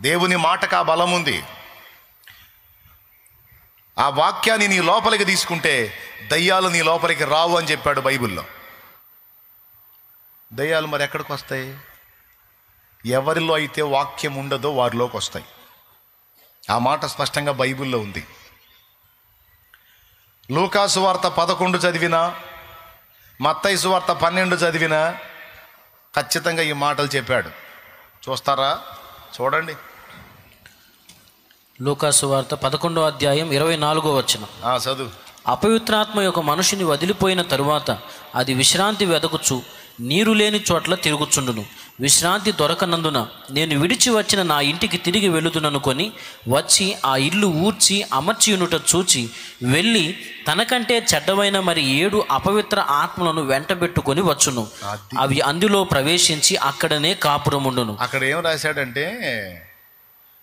దేవుని మాటకు ఆ బలం ఉంది. ఆ వాక్యాన్ని నీ లోపలికి తీసుకుంటే దయ్యాలు నీ లోపలికి రావు అని చెప్పాడు బైబిల్లో. దయ్యాలు మరి ఎక్కడికి వస్తాయి? ఎవరిలో అయితే వాక్యం ఉండదో వారిలోకి వస్తాయి. ఆ మాట స్పష్టంగా బైబిల్లో ఉంది. లూకాసు వార్త 11 చదివినా, మత్తయి సువార్త 12 చదివినా ఖచ్చితంగా ఈ మాటలు చెప్పాడు. చూస్తారా? చూడండి. లూకాసు వార్త 11వ అధ్యాయం 24వ వచనం. చదువు. అపవిత్రాత్మ యొక్క మనుషుని వదిలిపోయిన తరువాత అది విశ్రాంతి వెదకుచు నీరు లేని చోట్ల తిరుగుచుండును. విశ్రాంతి దొరకనందున నేను విడిచి వచ్చిన నా ఇంటికి తిరిగి వెళుదుననుకొని వచ్చి ఆ ఇల్లు ఊడ్చి అమర్చియునుట చూచి వెళ్ళి తనకంటే చెడ్డమైన మరి 7 అపవిత్ర ఆత్మలను వెంటబెట్టుకొని వచ్చును. అవి అందులో ప్రవేశించి అక్కడనే కాపురముండును. అక్కడ ఏం రాశాడంటే,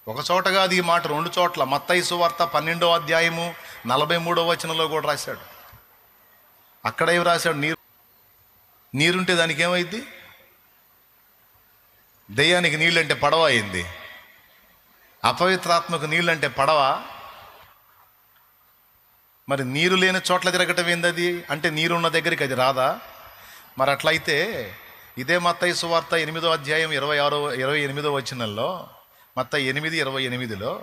ఒక చోట కాదు ఈ మాట, 2 చోట్ల. మత్తయి సువార్త 12వ అధ్యాయము 43వ వచనంలో కూడా రాశాడు. అక్కడ ఏం రాశాడు? నీరుంటే దానికి ఏమైంది? దెయ్యానికి నీళ్ళంటే పడవ అయింది. అపవిత్రాత్మకు నీళ్ళంటే పడవ. మరి నీరు లేని చోట్ల తిరగటం ఏంది? అది అంటే నీరున్న దగ్గరికి అది రాదా? మరి అట్లయితే ఇదే మత్తయి సువార్త 8వ అధ్యాయం 28వ వచనంలో, మత్తయి 8:28లో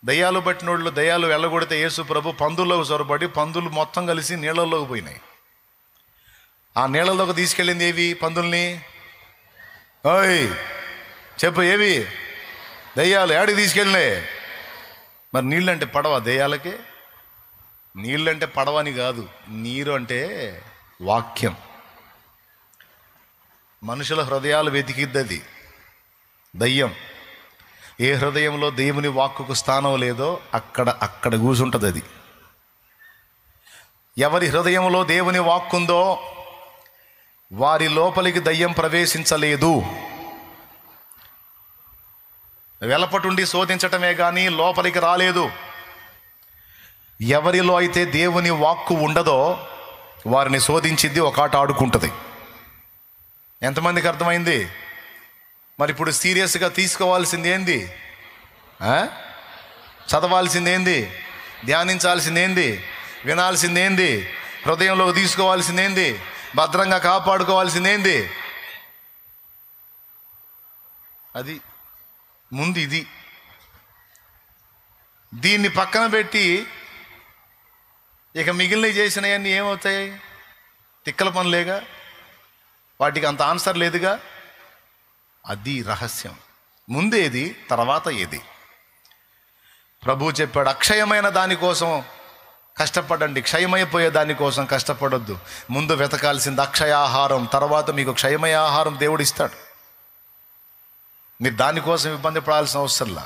దయ్యాలు పట్టినోళ్ళు దయ్యాలు వెళ్ళగొడితే యేసు ప్రభు పందుల్లోకి చొరబడి పందులు మొత్తం కలిసి నీళ్ళల్లోకి పోయినాయి. ఆ నీళ్ళలోకి తీసుకెళ్ళింది ఏవి? పందుల్ని. ఓయ్ చెప్పు, ఏవి? దయ్యాలు. ఏడికి తీసుకెళ్ళినాయి? మరి నీళ్ళంటే పడవ దయ్యాలకి? నీళ్ళంటే పడవని కాదు, నీరు అంటే వాక్యం. మనుషుల హృదయాలు వెతికిద్దది దయ్యం. ఏ హృదయంలో దేవుని వాక్కుకు స్థానం లేదో అక్కడ కూర్చుంటుంది అది. ఎవరి హృదయంలో దేవుని వాక్కుందో వారి లోపలికి దయ్యం ప్రవేశించలేదు. వెలపటుండి శోధించటమే కానీ లోపలికి రాలేదు. ఎవరిలో అయితే దేవుని వాక్కు ఉండదో వారిని శోధించిద్ది, ఒక ఆట ఆడుకుంటుంది. ఎంతమందికి అర్థమైంది? మరి ఇప్పుడు సీరియస్గా తీసుకోవాల్సింది ఏంది? చదవాల్సింది ఏంది? ధ్యానించాల్సింది ఏంది? వినాల్సింది ఏంది? హృదయంలోకి తీసుకోవాల్సింది ఏంది? భద్రంగా కాపాడుకోవాల్సింది ఏంది? అది ముందు ఇది. దీన్ని పక్కన పెట్టి ఇక మిగిలినవి చేసినవన్నీ ఏమవుతాయి? తిక్కల పనులేగా, వాటికి అంత ఆన్సర్ లేదుగా. అది రహస్యం. ముందేది, తర్వాత ఏది? ప్రభువు చెప్పాడు, అక్షయమైన దానికోసం కష్టపడండి, క్షయమైపోయే దానికోసం కష్టపడొద్దు. ముందు వెతకాల్సింది అక్షయాహారం, తర్వాత మీకు క్షయమయ ఆహారం దేవుడు ఇస్తాడు. మీరు దానికోసం ఇబ్బంది పడాల్సిన అవసరంలా.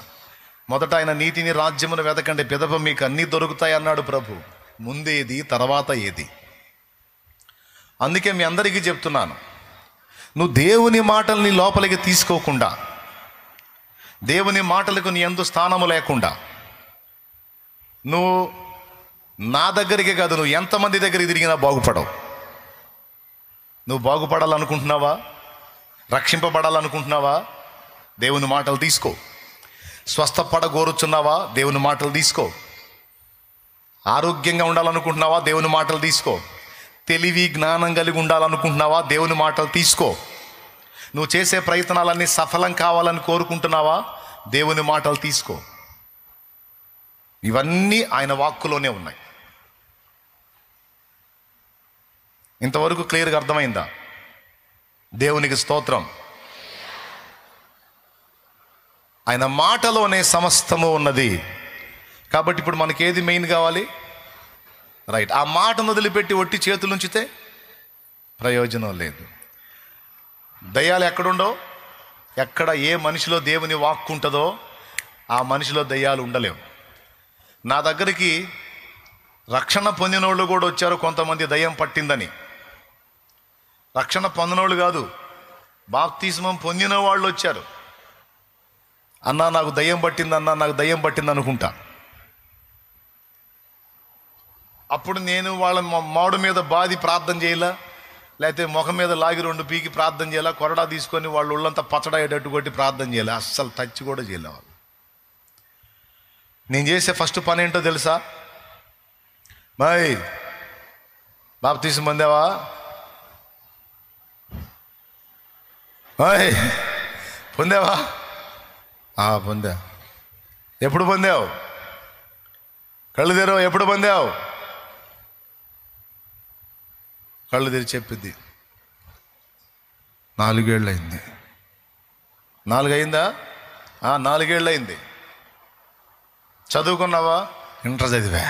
మొదట ఆయన నీతిని రాజ్యమును వెతకండి, పిదప మీకు అన్నీ దొరుకుతాయి అన్నాడు ప్రభు. ముందేది, తర్వాత ఏది? అందుకే మీ అందరికీ చెప్తున్నాను, నువ్వు దేవుని మాటల్ని లోపలికి తీసుకోకుండా, దేవుని మాటలకు నీ యందు స్థానము లేకుండా, నువ్వు నా దగ్గరికి కాదు, నువ్వు ఎంతమంది దగ్గరికి తిరిగినా బాగుపడవు. నువ్వు బాగుపడాలనుకుంటున్నావా? రక్షింపబడాలనుకుంటున్నావా? దేవుని మాటలు తీసుకో. స్వస్థపడగోరుచున్నావా? దేవుని మాటలు తీసుకో. ఆరోగ్యంగా ఉండాలనుకుంటున్నావా? దేవుని మాటలు తీసుకో. తెలివి జ్ఞానం కలిగి ఉండాలనుకుంటున్నావా? దేవుని మాటలు తీసుకో. నువ్వు చేసే ప్రయత్నాలన్నీ సఫలం కావాలని కోరుకుంటున్నావా? దేవుని మాటలు తీసుకో. ఇవన్నీ ఆయన వాక్కులోనే ఉన్నాయి. ఇంతవరకు క్లియర్గా అర్థమైందా? దేవునికి స్తోత్రం. ఆయన మాటలోనే సమస్తము ఉన్నది. కాబట్టి ఇప్పుడు మనకి ఏది మెయిన్ కావాలి? రైట్. ఆ మాటను వదిలిపెట్టి ఒట్టి చేతులు ఉంచితే ప్రయోజనం లేదు. దయ్యాలు ఎక్కడుండో, ఎక్కడ ఏ మనిషిలో దేవుని వాక్కు ఉంటుందో ఆ మనిషిలో దయ్యాలు ఉండలేవు. నా దగ్గరికి రక్షణ పొందినోళ్ళు కూడా వచ్చారు, కొంతమంది దయ్యం పట్టిందని. రక్షణ పొందినోళ్ళు కాదు, బాప్తిస్మం పొందిన వాళ్ళు వచ్చారు. అన్నా నాకు దయ్యం పట్టింది, అన్నా నాకు దయ్యం పట్టింది అనుకుంటా. అప్పుడు నేను వాళ్ళ మాడు మీద బాది ప్రార్థన చేయాలా, లేకపోతే ముఖం మీద లాగి 2 పీకి ప్రార్థన చేయాలా, కొరడా తీసుకొని వాళ్ళు ఒళ్ళంతా పచ్చడయ్యేటట్టు కొట్టి ప్రార్థన చేయాలి. అస్సలు టచ్ కూడా చేయలే వాళ్ళు. నేను చేసే ఫస్ట్ పని ఏంటో తెలుసా? బాయ్ బాప్తీసం పొందావా? బాయ్ పొందావా? పొందా. ఎప్పుడు పొందావు? కళ్ళు తెరవు. ఎప్పుడు పొందావు? కళ్ళు తెరిచి చెప్పింది 4 ఏళ్ళు అయింది. 4 అయిందా? 4 ఏళ్ళు అయింది. చదువుకున్నావా? ఇంటర్ చదివా.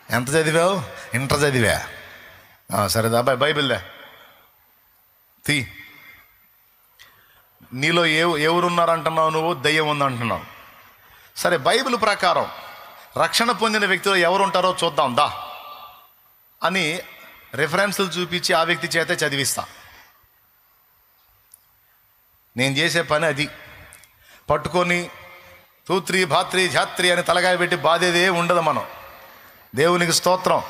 ఎంత చదివావు? ఇంటర్ చదివా. సరేదా అబ్బాయి బైబిల్దా తీ. నీలో ఎవరున్నారంటున్నావు నువ్వు? దయ్యం ఉందంటున్నావు. సరే, బైబిల్ ప్రకారం రక్షణ పొందిన వ్యక్తులు ఎవరు ఉంటారో చూద్దాం దా అని రెఫరెన్సులు చూపించి ఆ వ్యక్తి చేతే చదివిస్తా. నేను చేసే పని అది. పట్టుకొని తూత్రి భాత్రి జాత్రి అని తలకాయ పెట్టి బాధేదే ఉండదు. మనం దేవునికి స్తోత్రం.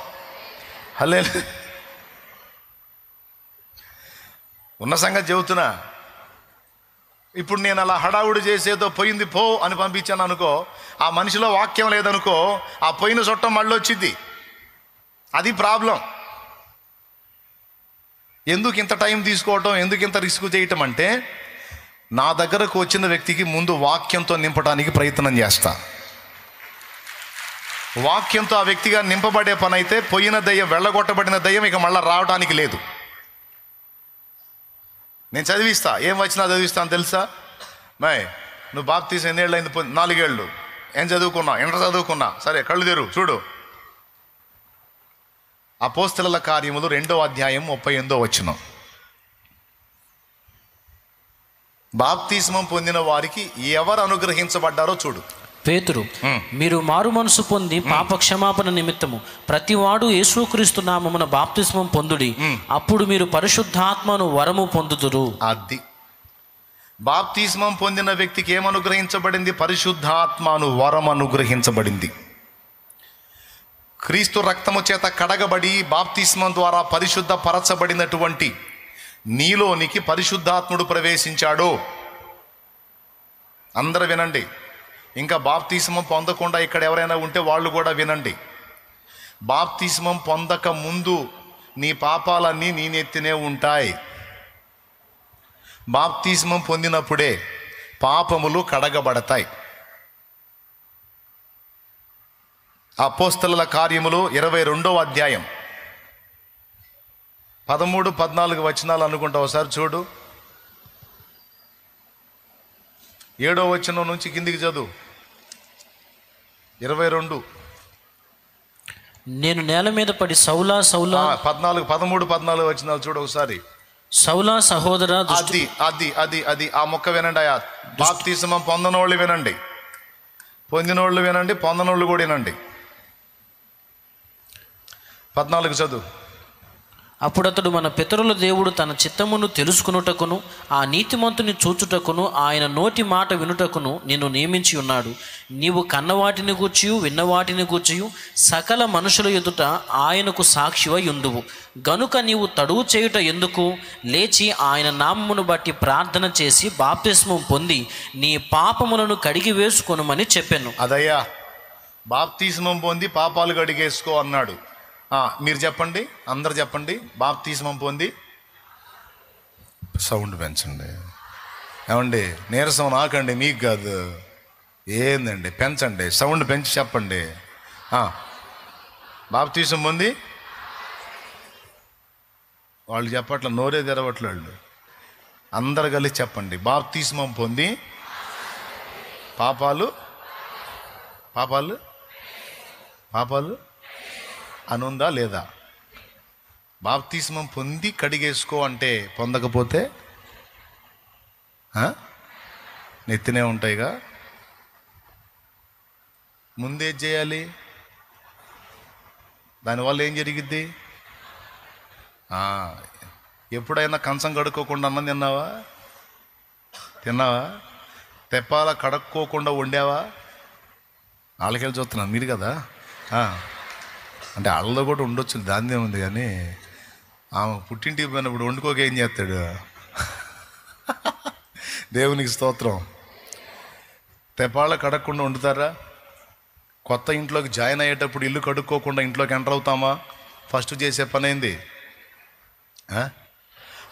హల్లెలూయా. ఉన్న సంగతి చెబుతున్నా. ఇప్పుడు నేను అలా హడావుడి చేసేదో పోయింది పో అని పంపించాను అనుకో, ఆ మనిషిలో వాక్యం లేదనుకో, ఆ పోయిన చుట్టం మళ్ళీ వచ్చింది. అది ప్రాబ్లం. ఎందుకు ఇంత టైం తీసుకోవటం, ఎందుకు ఇంత రిస్క్ చేయటం అంటే, నా దగ్గరకు వచ్చిన వ్యక్తికి ముందు వాక్యంతో నింపడానికి ప్రయత్నం చేస్తా. వాక్యంతో ఆ వ్యక్తిగా నింపబడే పని అయితే పోయిన దయ్యం, వెళ్ళగొట్టబడిన దయ్యం ఇక మళ్ళీ రావడానికి లేదు. నేను చదివిస్తా. ఏం వచ్చినా చదివిస్తాను తెలుసా? మాయ్ నువ్వు బాప్తీసం ఎన్నేళ్ళు అయింది? 4 ఏళ్ళు. ఏం చదువుకున్నా? ఇంటర్ చదువుకున్నా. సరే కళ్ళు తెరు చూడు. అపోస్తలుల కార్యములు 2వ అధ్యాయం 38వ వచనం. బాప్తిస్మం పొందిన వారికి ఎవరు అనుగ్రహించబడ్డారో చూడు. పేతురు, మీరు మారు మనసు పొంది పాప క్షమాపణ నిమిత్తము ప్రతివాడు యేసుక్రీస్తు నామమున బాప్తిస్మం పొందుడి, అప్పుడు మీరు పరిశుద్ధాత్మను వరము పొందుదురు. అది బాప్తిస్మం పొందిన వ్యక్తికి ఏమనుగ్రహించబడింది? పరిశుద్ధాత్మను వరం అనుగ్రహించబడింది. క్రీస్తు రక్తము చేత కడగబడి బాప్తిస్మం ద్వారా పరిశుద్ధ పరచబడినటువంటి నీలోనికి పరిశుద్ధాత్ముడు ప్రవేశించాడు. అందరూ వినండి. ఇంకా బాప్తిస్మం పొందకుండా ఇక్కడ ఎవరైనా ఉంటే వాళ్ళు కూడా వినండి. బాప్తిస్మం పొందక ముందు నీ పాపాలన్నీ నీ నెత్తినే ఉంటాయి. బాప్తిస్మం పొందినప్పుడే పాపములు కడగబడతాయి. అపోస్తలుల కార్యములు 22వ అధ్యాయం 13, 14 వచనాలు అనుకుంటా. ఒకసారి చూడు. 7వ వచనం నుంచి కిందికి చదువు. 22. నేను నేల మీద పడి సౌలా సౌలా 13, 14 వచనాలు చూడు ఒకసారి. సౌలా సహోదర, అది ఆ మొక్క వినండి. బాప్తిస్మం పొందనోళ్ళు వినండి, పొందినోళ్ళు వినండి, పొందనోళ్ళు కూడా వినండి. 14 చదువు. అప్పుడతడు మన పితరుల దేవుడు తన చిత్తమును తెలుసుకునుటకును ఆ నీతిమంతుని చూచుటకును ఆయన నోటి మాట వినుటకును నిన్ను నియమించి ఉన్నాడు. నీవు కన్నవాటిని గూర్చియు విన్నవాటిని గూర్చియు సకల మనుషుల ఎదుట ఆయనకు సాక్షివై ఉందువు. గనుక నీవు తడువు చేయుట ఎందుకు? లేచి ఆయన నామమును బట్టి ప్రార్థన చేసి బాప్తిస్మం పొంది నీ పాపములను కడిగి వేసుకొనుమని చెప్పాను. అదయ్యా, బాప్తిస్మం పొంది పాపాలు కడిగేసుకో అన్నాడు. మీరు చెప్పండి, అందరు చెప్పండి. బాప్తిస్మం పొంది, సౌండ్ పెంచండి. ఏమండి, నీరసం నాకండి, మీకు కాదు. ఏందండి, పెంచండి, సౌండ్ పెంచి చెప్పండి. బాప్తిస్మం పొంది, వాళ్ళు చెప్పట్ల, నోరే తెరవట్లేదు. అందరు కలిసి చెప్పండి. బాప్తిస్మం పొంది పాపాలు పాపాలు పాపాలు అనుందా లేదా? బాప్తిస్మం పొంది కడిగేసుకో అంటే, పొందకపోతే నెత్తినే ఉంటాయిగా. ముందేం చేయాలి? దానివల్ల ఏం జరిగిద్ది? ఎప్పుడైనా కంచం కడుక్కోకుండా అన్నం తిన్నావా? తెప్పాల కడుక్కోకుండా వండావా? వాళ్ళకెళ్ళి చూస్తున్నాను, మీరు కదా. అంటే వాళ్ళలో కూడా ఉండొచ్చు, దాన్నే ఉంది. కానీ ఆమె పుట్టింటికి పోయినప్పుడు వండుకోక ఏం చేస్తాడు? దేవునికి స్తోత్రం. తెప్పాళ్ళ కడగకుండా వండుతారా? కొత్త ఇంట్లోకి జాయిన్ అయ్యేటప్పుడు ఇల్లు కడుక్కోకుండా ఇంట్లోకి ఎంటర్ అవుతామా? ఫస్ట్ చేసే పని ఏంది?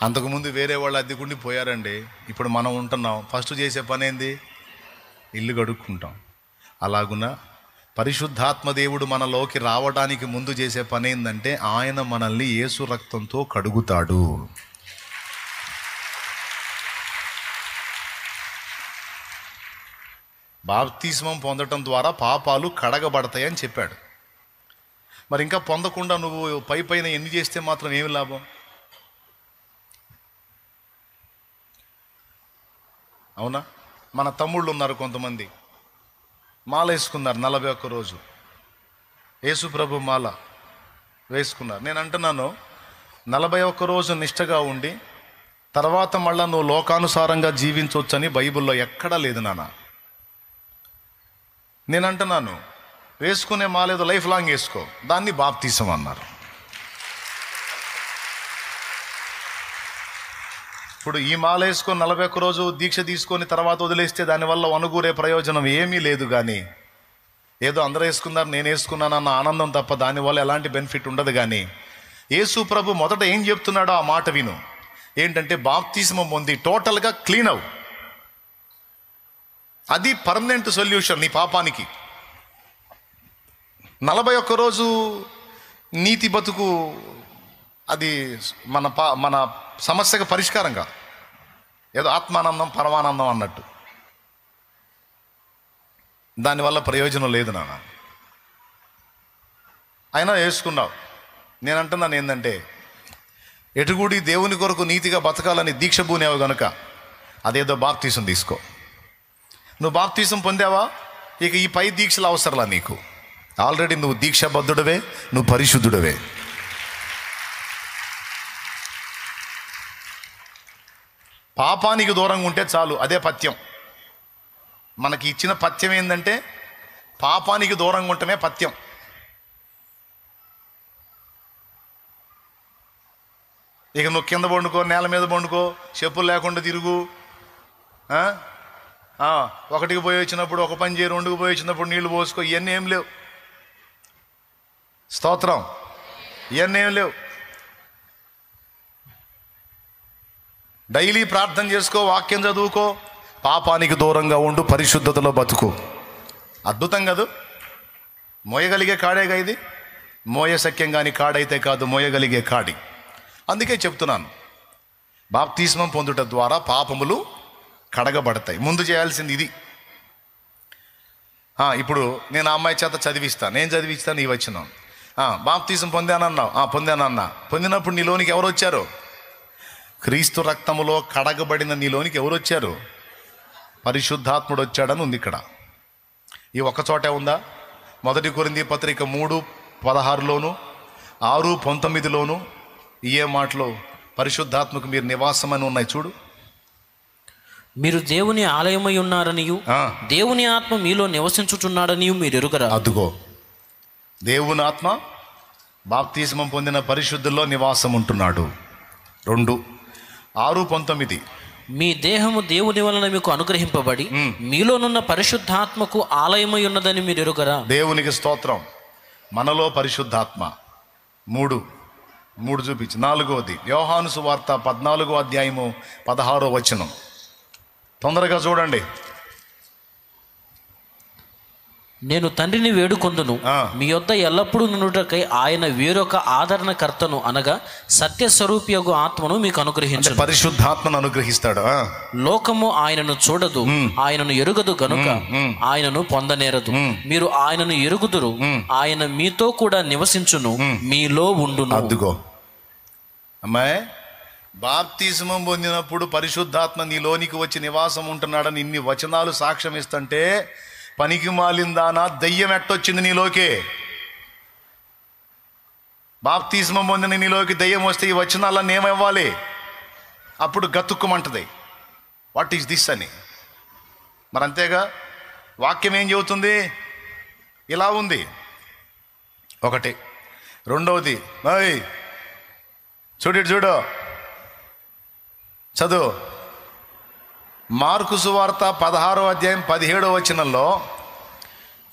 అంతకుముందు వేరే వాళ్ళు అద్దెకుండి పోయారండి, ఇప్పుడు మనం ఉంటున్నాం. ఫస్ట్ చేసే పని ఏంది? ఇల్లు కడుక్కుంటాం. అలాగున పరిశుద్ధాత్మ దేవుడు మనలోకి రావడానికి ముందు చేసే పని ఏంటంటే ఆయన మనల్ని యేసు రక్తంతో కడుగుతాడు. బాప్తిస్మం పొందటం ద్వారా పాపాలు కడగబడతాయని చెప్పాడు. మరి ఇంకా పొందకుండా నువ్వు పైన ఎన్ని చేస్తే మాత్రం ఏమి లాభం? అవునా? మన తమ్ముళ్ళు ఉన్నారు, కొంతమంది మాల వేసుకున్నారు 41 రోజు, యేసు ప్రభు మాల వేసుకున్నారు. నేను అంటున్నాను, 41 రోజు నిష్టగా ఉండి తర్వాత మళ్ళా నువ్వు లోకానుసారంగా జీవించవచ్చని బైబిల్లో ఎక్కడా లేదు నాన్న. నేను అంటున్నాను, వేసుకునే మాల ఏదో లైఫ్ లాంగ్ వేసుకో, దాన్ని బాప్తిసం అన్నారు. ఇప్పుడు ఈ మాల వేసుకొని 41 రోజు దీక్ష తీసుకొని తర్వాత వదిలేస్తే దానివల్ల వనుగూరే ప్రయోజనం ఏమీ లేదు. కానీ ఏదో అందరూ వేసుకున్నారు, నేను వేసుకున్నానన్న ఆనందం తప్ప దానివల్ల ఎలాంటి బెనిఫిట్ ఉండదు. కానీ యేసు ప్రభు మొదట ఏం చెప్తున్నాడో ఆ మాట విను. ఏంటంటే బాప్తిస్మం పొంది టోటల్గా క్లీన్ అవు. అది పర్మనెంట్ సొల్యూషన్ నీ పాపానికి. 41 రోజు నీతి బతుకు అది మన సమస్యకు పరిష్కారం కాదు. ఏదో ఆత్మానందం పరమానందం అన్నట్టు దానివల్ల ప్రయోజనం లేదు నాన్న. అయినా వేసుకున్నావు. నేను అంటున్నాను ఏంటంటే, ఎటుగుడి దేవుని కొరకు నీతిగా బతకాలని దీక్ష పూనేవు గనుక అదేదో బాప్తీసం తీసుకో. నువ్వు బాప్తీసం పొందావా, ఇక ఈ పై దీక్షలు అవసరంలా నీకు. ఆల్రెడీ నువ్వు దీక్షాబద్ధుడవే, నువ్వు పరిశుద్ధుడవే. పాపానికి దూరంగా ఉంటే చాలు, అదే పథ్యం. మనకి ఇచ్చిన పథ్యం ఏంటంటే పాపానికి దూరంగా ఉండటమే పథ్యం. ఇక నువ్వు కింద పండుకో, నేల మీద పండుకో, చెప్పులు లేకుండా తిరుగు, ఒకటికి పోయి వచ్చినప్పుడు ఒక పని చేయి, రెండుకి పోయి వచ్చినప్పుడు నీళ్లు పోసుకో, ఇవన్నీ ఏం లేవు. స్తోత్రం. ఇవన్నీ ఏం లేవు. డైలీ ప్రార్థన చేసుకో, వాక్యం చదువుకో, పాపానికి దూరంగా ఉండు, పరిశుద్ధతలో బతుకు. అద్భుతం కాదు? మోయగలిగే కాడేగా ఇది. మోయ సఖ్యం కానీ కాడైతే కాదు, మోయగలిగే కాడి. అందుకే చెప్తున్నాను, బాప్తిస్మం పొందుట ద్వారా పాపములు కడగబడతాయి. ముందు చేయాల్సింది ఇది. ఇప్పుడు నేను ఆ అమ్మాయి చేత చదివిస్తాను, నేను చదివిస్తాను, నీ వచ్చినాం. బాప్తిస్మం పొందానన్నావు, పొందానన్నా. పొందినప్పుడు నీలోనికి ఎవరు వచ్చారు? క్రీస్తు రక్తములో కడగబడిన నీలోనికి ఎవరు వచ్చారు? పరిశుద్ధాత్ముడు వచ్చాడని ఉంది ఇక్కడ. ఈ ఒక్క చోటే ఉందా? 1 కొరింథీ పత్రిక 3:16లోను 6:19లోను ఏ మాటలో పరిశుద్ధాత్మకు మీరు నివాసం అని ఉన్నాయి చూడు. మీరు దేవుని ఆలయమై ఉన్నారనియు దేవుని ఆత్మ మీలో నివసించుచున్నాడనియు మీరు ఎరుగరా? అదుగో, దేవుని ఆత్మ బాప్తిస్మం పొందిన పరిశుద్ధుల్లో నివాసం ఉంటున్నాడు. 2:6-19 మీ దేహము దేవుని వలన మీకు అనుగ్రహింపబడి మీలోనున్న పరిశుద్ధాత్మకు ఆలయమై ఉన్నదని మీరు ఎరుగరా? దేవునికి స్తోత్రం. మనలో పరిశుద్ధాత్మ. 3 చూపించి 4వది యోహాను సువార్త 14:16 తొందరగా చూడండి. నేను తండ్రిని వేడుకొందును, మీ యొద్ద ఎల్లప్పుడూ నుండుటకై ఆయన వేరొక ఆదరణకర్తను అనగా సత్యస్వరూపియగు ఆత్మను మీకు అనుగ్రహించు. పరిశుద్ధాత్మను అనుగ్రహిస్తాడు. లోకము ఆయనను చూడదు, ఆయనను ఎరుగదు గనుక ఆయనను పొందనేరదు. మీరు ఆయనను ఎరుగుదురు, ఆయన మీతో కూడా నివసించును, మీలో ఉండును. అద్దుగో అమ్మాయి, బాప్తిస్మం పొందినప్పుడు పరిశుద్ధాత్మ నీలోనికి వచ్చి నివాసం ఉంటున్నాడని ఇన్ని వచనాలు సాక్ష్యం ఇస్తుంటే, పనికి మాలిందానా దయ్యం ఎట్టొచ్చింది నీలోకి? బాప్తిస్మం పొందిన నీలోకి దయ్యం వస్తే ఈ వచనాలన్నీ ఏమవ్వాలి? అప్పుడు గతుక్కుమంటది, వాట్ ఈస్ దిస్ అని. మరి అంతేగా, వాక్యం ఏం చెబుతుంది? ఇలా ఉంది. ఒకటి. రెండవది, చూడు చదువు. మార్కు సువార్త 16:17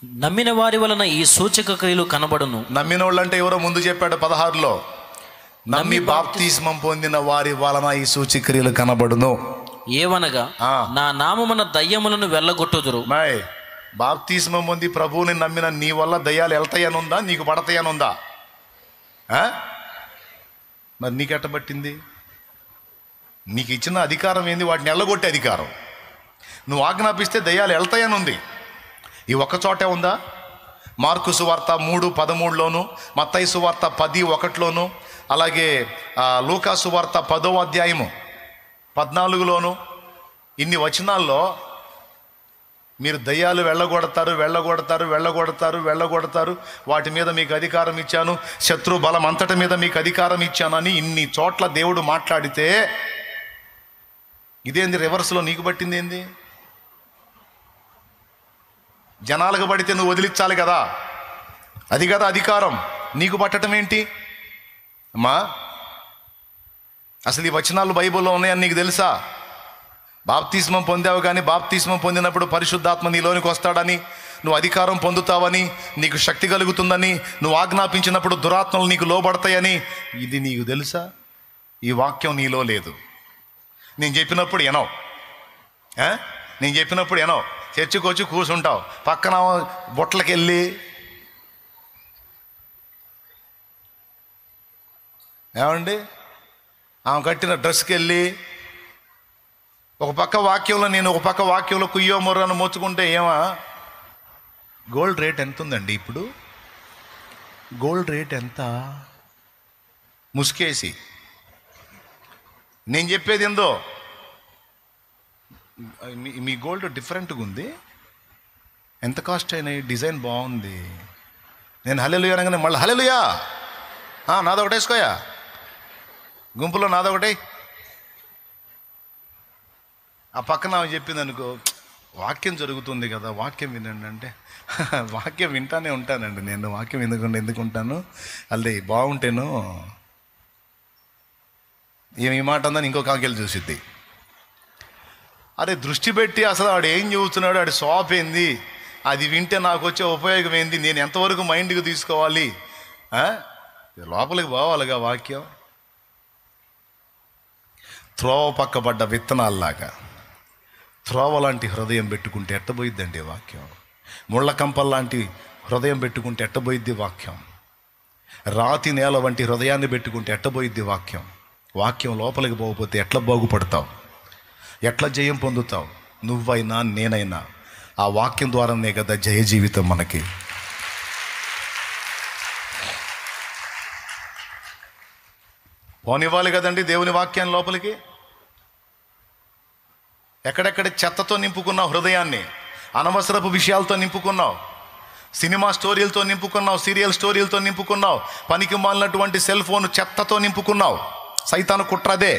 నమ్మిన వారి వలన ఈ సూచక క్రియలు కనబడును. నమ్మిన వాళ్ళు అంటే ఎవరో ముందు చెప్పాడు 16లో, నమ్మి బాప్తిస్మం పొందిన వారి వలన ఈ సూచక్రియలు కనబడును. ఏవనగా నా నామమున దయ్యములను వెళ్ళగొట్టుదురు. బాప్తిస్మం పొంది ప్రభువుని నమ్మిన నీ వల్ల దయ్యాలు వెళ్తాయనుందా, నీకు పడతాయనుందా? మరి నీకెట్టబట్టింది? నీకు ఇచ్చిన అధికారం ఏంది? వాటిని వెళ్ళగొట్టే అధికారం. నువ్వు ఆజ్ఞాపిస్తే దయ్యాలు వెళ్తాయని ఉంది. ఈ ఒక్క చోటే ఉందా? మార్కు సువార్త 3:13లోను, మత్తయి సువార్త 10:1లోను, అలాగే లూకా సువార్త 10వ అధ్యాయము 14లోను, ఇన్ని వచనాల్లో మీరు దయ్యాలు వెళ్ళగొడతారు, వాటి మీద మీకు అధికారం ఇచ్చాను, శత్రు బలం అంతటి మీద మీకు అధికారం ఇచ్చానని ఇన్ని చోట్ల దేవుడు మాట్లాడితే ఇదేంది రివర్స్లో నీకు పట్టింది ఏంది? జనాలకు పడితే నువ్వు వదిలించాలి కదా, అది కదా అధికారం. నీకు పట్టడం ఏంటి అమ్మా? అసలు ఈ వచనాలు బైబిల్లో ఉన్నాయని నీకు తెలుసా? బాప్తిస్మం పొందావు, కానీ బాప్తిస్మం పొందినప్పుడు పరిశుద్ధాత్మ నీలోనికి వస్తాడని, నువ్వు అధికారం పొందుతావని, నీకు శక్తి కలుగుతుందని, నువ్వు ఆజ్ఞాపించినప్పుడు దురాత్మలు నీకు లోబడతాయని, ఇది నీకు తెలుసా? ఈ వాక్యం నీలో లేదు. నేను చెప్పినప్పుడు ఎనో చర్చికి వచ్చి కూర్చుంటావు, పక్కన బొట్లకి వెళ్ళి ఏమండి ఆమె కట్టిన డ్రెస్కి వెళ్ళి ఒక పక్క వాక్యంలో నేను, ఒక పక్క వాక్యంలో కుయ్యో మొర్రను మోచుకుంటే గోల్డ్ రేట్ ఎంత ఉందండి ఇప్పుడు? గోల్డ్ రేట్ ఎంత? ముసుకేసి నేను చెప్పేది ఏందో, మీ గోల్డ్ డిఫరెంట్గా ఉంది, ఎంత కాస్ట్ అయినాయి, డిజైన్ బాగుంది. నేను హల్లెలూయా అనగానే మళ్ళీ హల్లెలూయా, నాదొకటి వేసుకోయా, గుంపులో నాదొకటి. ఆ పక్కన చెప్పింది అనుకో, వాక్యం జరుగుతుంది కదా, వాక్యం వినండి అంటే, వాక్యం వింటానే ఉంటానండి నేను, వాక్యం ఎందుకు ఉంటాను, అల్లే బాగుంటేను ఈ మాట అందని ఇంకో కాకెళ్ళి చూసిద్ది. అరే దృష్టి పెట్టి అసలు వాడు ఏం చూస్తున్నాడు, వాడి షాప్ ఏంది, అది వింటే నాకు వచ్చే ఉపయోగం ఏంది, నేను ఎంతవరకు మైండ్కి తీసుకోవాలి, లోపలికి పోవాలిగా వాక్యం. త్రోవ పక్కబడ్డ విత్తనాల్లాగా త్రోవ లాంటి హృదయం పెట్టుకుంటే ఎట్టబోయిద్దండి వాక్యం. ముళ్ళ కంపల్లాంటి హృదయం పెట్టుకుంటే ఎట్టబోయిద్ది వాక్యం. రాతి నేల వంటి హృదయాన్ని పెట్టుకుంటే ఎట్టబోయిద్ది వాక్యం. వాక్యం లోపలికి పోకపోతే ఎట్లా బాగుపడతావు, ఎట్లా జయం పొందుతావు? నువ్వైనా నేనైనా ఆ వాక్యం ద్వారానే కదా జయ జీవితం మనకి. పోనివ్వాలి కదండి దేవుని వాక్యాన్ని లోపలికి. ఎక్కడెక్కడ చెత్తతో నింపుకున్నావు హృదయాన్ని, అనవసరపు విషయాలతో నింపుకున్నావు, సినిమా స్టోరీలతో నింపుకున్నావు, సీరియల్ స్టోరీలతో నింపుకున్నావు, పనికి మాలినటువంటి సెల్ ఫోన్ చెత్తతో నింపుకున్నావు. సైతాను కుట్రదే.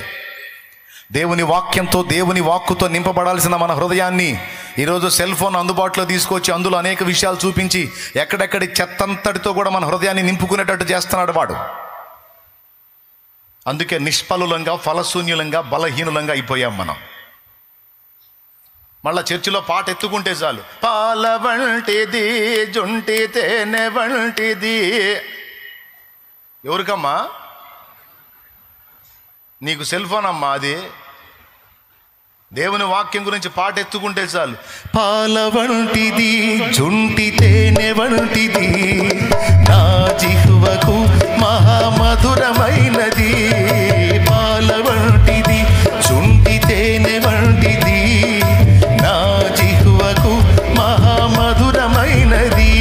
దేవుని వాక్యంతో, దేవుని వాక్కుతో నింపబడాల్సిన మన హృదయాన్ని ఈరోజు సెల్ ఫోన్ అందుబాటులో తీసుకొచ్చి అందులో అనేక విషయాలు చూపించి ఎక్కడెక్కడి చెత్తంతటితో కూడా మన హృదయాన్ని నింపుకునేటట్టు చేస్తున్నాడు వాడు. అందుకే నిష్ఫలులంగా, ఫలశూన్యులంగా, బలహీనులంగా అయిపోయాం మనం. మళ్ళా చర్చిలో పాట ఎత్తుకుంటే చాలు, పాల వంటిది జుంటి తేనె వంటిది. ఎవరికమ్మా? నీకు సెల్ ఫోన్ అమ్మా అది. దేవుని వాక్యం గురించి పాట ఎత్తుకుంటే చాలు, పాల వంటిది జుంటి తేనె వంటిది, నా జిహ్వకు మహామధురమైనది. పాల వంటిది జుంటి తేనె వంటిది, నా జిహ్వకు మహామధురమైనది.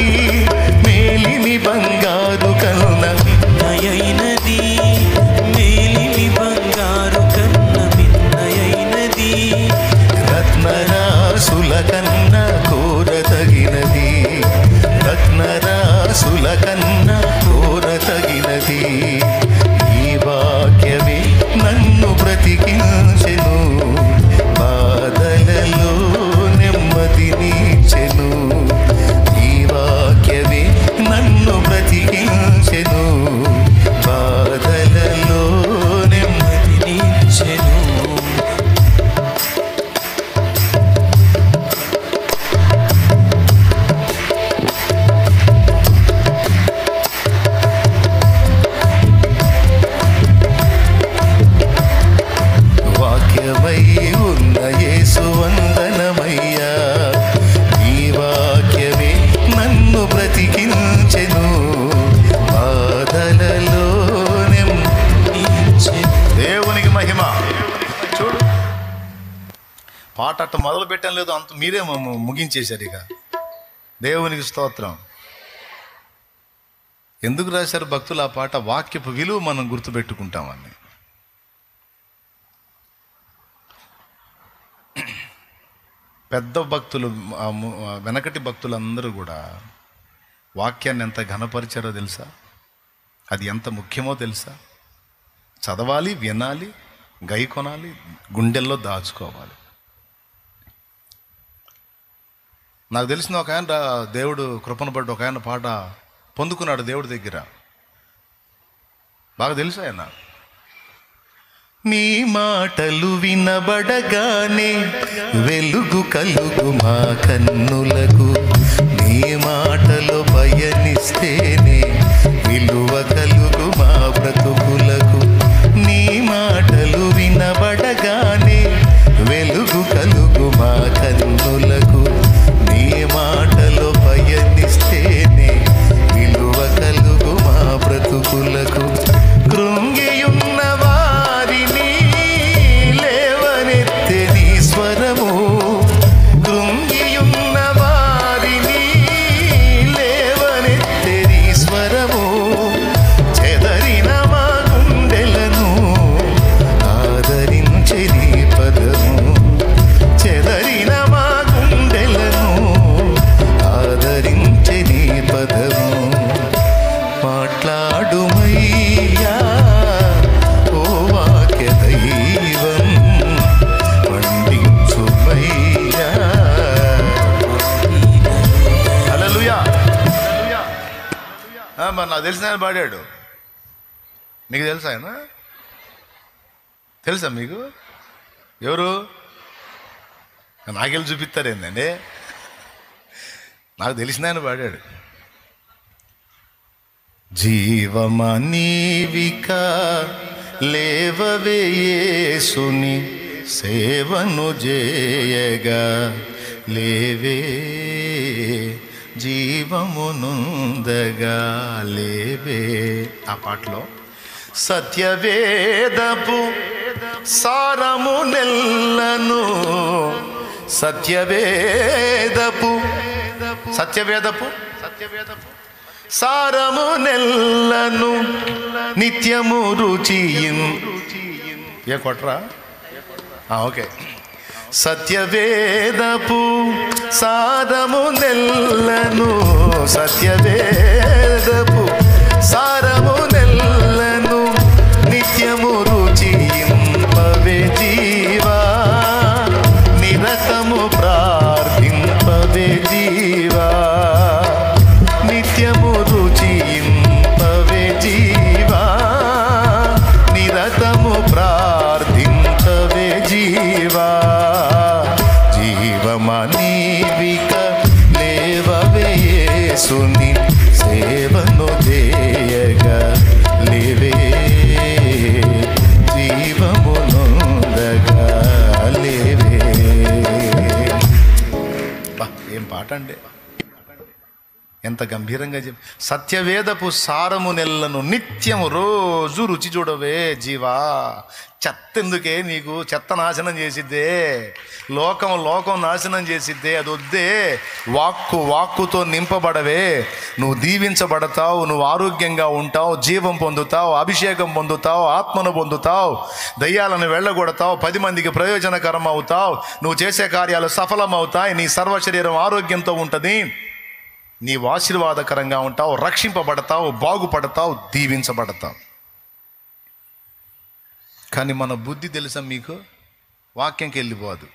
మేలిమి బంగారు కన్న మిన్నయైనది, మేలిమి బంగారు కన్న మిన్నయైనది, రత్నరాసుల కన్న కోరతగినది, రత్నరాసుల కన్న కోరతగినది. ఈ వాక్యమే నన్ను బ్రతికించెను, బాధలలో నెమ్మదినిచ్చెను. ఈ వాక్యమే నన్ను బ్రతికించెను, బాధలలో నెమ్మదినిచ్చెను. మాట అట్ట మొదలు పెట్టడం లేదు, అంత మీరే ముగించేశారు. ఇక దేవునికి స్తోత్రం. ఎందుకు రాశారు భక్తులు ఆ పాట? వాక్యపు విలువ మనం గుర్తుపెట్టుకుంటామని. పెద్ద భక్తులు, వెనకటి భక్తులందరూ కూడా వాక్యాన్ని ఎంత ఘనపరిచారో తెలుసా? అది ఎంత ముఖ్యమో తెలుసా? చదవాలి, వినాలి, గై కొనాలి, గుండెల్లో దాచుకోవాలి. నాకు తెలిసిన ఒక ఆయన, దేవుడు కృపను పడ్డ ఒక ఆయన పాట పొందుకున్నాడు దేవుడి దగ్గర. బాగా తెలుసు ఆయన. నీ మాటలు వినబడగానే వెలుగు కలుగు మా కన్నులకు, నీ మాటలు పయనిస్తేనే విలువ కలుగు మా బ్రతుకులకు. నీ మాటలు వినబడగానే వెలుగు కలుగు మా కన్నులకు, నీ మాటలు పయనిస్తేనే విలువ కలుగు మా బ్రతుకులకు. కృంగియున్న వారిని లేవనెత్తే నీ స్వరము, కృంగియున్న వారిని లేవనెత్తే నీ స్వరము. చెదరిన మా గుండెలను ఆదరించే నీ పదము, చెదరిన మా గుండెలను ఆదరించే నీ పదము. మాట్లాడుమయ్యా ఓ వాక్య దైవం, పండించుమయ్యా. హల్లెలూయా. మరి నాకు తెలిసిన ఆయన పాడాడు. మీకు తెలుసా ఆయన? తెలుసా మీకు? ఎవరు? నాకెళ్ళి చూపిస్తారేందండి? నాకు తెలిసిన ఆయన పాడాడు. జీవమా నీవిక లేవవే యేసుని సేవను చేయగా, లేవే జీవమునుందగా లేవే. ఆ పాటలో సత్యవేదపు సారము నెల్లను, సత్యవేదపు సారము నెల్లను నిత్యము రుచియిన్. ఏ కొట్రా? ఓకే. సత్యవేదపు సారము నెల్లను, సత్యవేదపు సారము నెల్లను నిత్యము రుచియింపవే జీవా, నిరతము ప్రార్థింపవే జీవా, నిత్యము రుచియింపవే జీవా, నిరతము ప్రార్థింపవే జీవా. జీవమా నీవిక లేవవే యేసుని సేవను చేయగా, లేవే జీవమునొందగా లేవే. ఏం పాట అండి! ఎంత గంభీరంగా చెప్పి. సత్యవేదపు సారము నెల్లను నిత్యము రోజు రుచి చూడవే జీవా. చెత్త ఎందుకే నీకు? చెత్త నాశనం చేసిద్దే, లోకం నాశనం చేసిద్దే, అది వద్దే. వాక్కుతో నింపబడవే, నువ్వు దీవించబడతావు, నువ్వు ఆరోగ్యంగా ఉంటావు, జీవం పొందుతావు, అభిషేకం పొందుతావు, ఆత్మను పొందుతావు, దయ్యాలను వెళ్ళగొడతావు, 10 మందికి ప్రయోజనకరం అవుతావు, నువ్వు చేసే కార్యాలు సఫలమవుతాయి, నీ సర్వ శరీరం ఆరోగ్యంతో ఉంటుంది, నీవు ఆశీర్వాదకరంగా ఉంటావు, రక్షింపబడతావు, బాగుపడతావు, దీవించబడతావు. కానీ మన బుద్ధి తెలుసా మీకు? వాక్యంకి వెళ్ళిపోదు.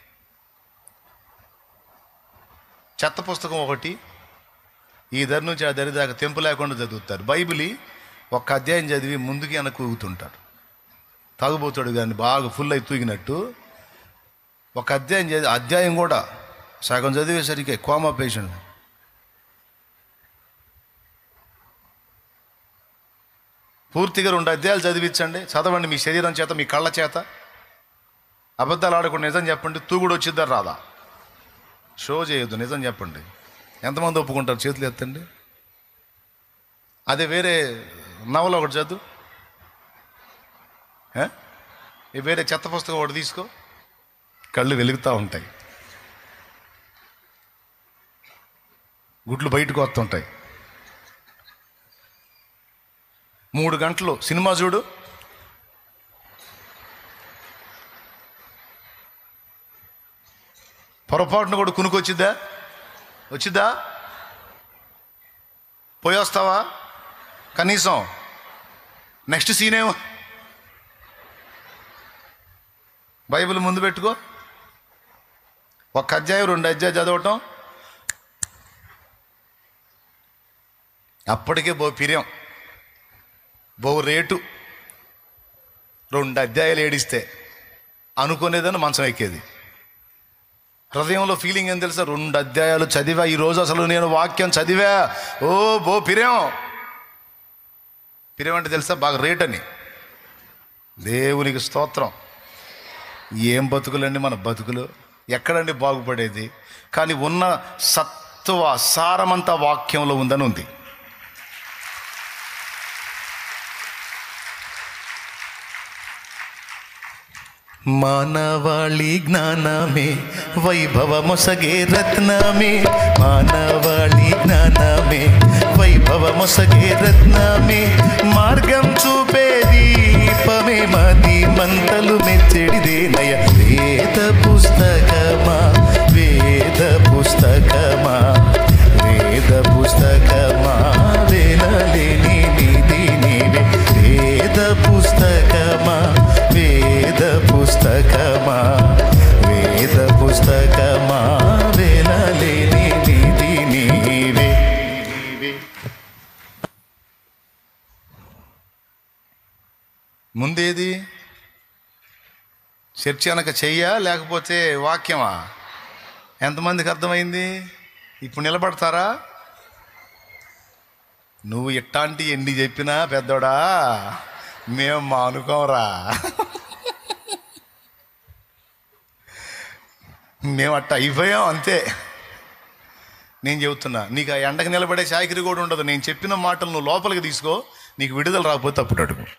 చెత్త పుస్తకం ఒకటి ఈ దరి నుంచి ఆ దరి దాకా తెంపు లేకుండా చదువుతారు. బైబిల్ ఒక్క అధ్యాయం చదివి ముందుకి వెనక్కి ఊగుతుంటాడు. తాగుబోతాడు కానీ బాగా ఫుల్ అయి తూగినట్టు ఒక అధ్యాయం అధ్యాయం కూడా సగం చదివేసరికి కోమా పేషెంట్. పూర్తిగా 2 అధ్యాయాలు చదివించండి, చదవండి మీ శరీరం చేత, మీ కళ్ళ చేత. అబద్ధాలు ఆడకుండా నిజం చెప్పండి, తూగుడు వచ్చిద్దా రాదా? షో చేయొద్దు, నిజం చెప్పండి. ఎంతమంది ఒప్పుకుంటారు? చేతులు ఎత్తండి. అదే వేరే నవల ఒకటి చదువు, వేరే చెత్త పుస్తకం ఒకటి తీసుకో, కళ్ళు వెలుగుతూ ఉంటాయి. గుడ్లు బయటకు వస్తుంటాయి. 3 గంటలు సినిమా చూడు, పొరపాటును కూడా కునుకొచ్చిద్దా? వచ్చిద్దా? పోయొస్తావా? కనీసం నెక్స్ట్ సీనేమో బైబిల్ ముందు పెట్టుకో, 1 అధ్యాయం 2 అధ్యాయం చదవటం, అప్పటికే బో పిర్యం, బో రేటు. 2 అధ్యాయాలు ఏడిస్తే అనుకునేదని మంచం ఎక్కేది. హృదయంలో ఫీలింగ్ ఏం తెలుసా? 2 అధ్యాయాలు చదివా, ఈరోజు అసలు నేను వాక్యం చదివా, ఓ బో పిర్యం. పిర్యం అంటే తెలుసా? బాగా రేట్ అని. దేవునికి స్తోత్రం. ఏం బతుకులండి మన బతుకులు, ఎక్కడండి బాగుపడేది? కానీ ఉన్న సత్వ సారమంతా వాక్యంలో ఉందని ఉంది. మానవాళి జ్ఞానమే వైభవమొసగే రత్నమే, మానవాళి జ్ఞానమే వైభవమొసగే రత్నమే, మార్గం చూపే దీపమే మది మంతలు మెచ్చడిదేనయ. వేద పుస్తకమా, వేద పుస్తకమా, వేద పుస్తకమా, వేలలేని నిధి నీవే. వేద పుస్తకమా, వేద పుస్తకమా, వేద పుస్తకమా, వేలలేని నిధి నీవే. ముందేది? చర్చ అనక చెయ్యా లేకపోతే వాక్యమా? ఎంతమందికి అర్థమైంది? ఇప్పుడు నిలబడతారా? నువ్వు ఇట్టాంటి ఎన్ని చెప్పినా పెద్దోడా మేము మానుకోరా, మేము అట్ట అయిపోయాం అంతే. నేను చెబుతున్నా, నీకు ఆ ఎండకు నిలబడే చాకిరి కూడా ఉండదు. నేను చెప్పిన మాటలు నువ్వు లోపలికి తీసుకో, నీకు విడుదల రాకపోతే అప్పుడు అడుగు.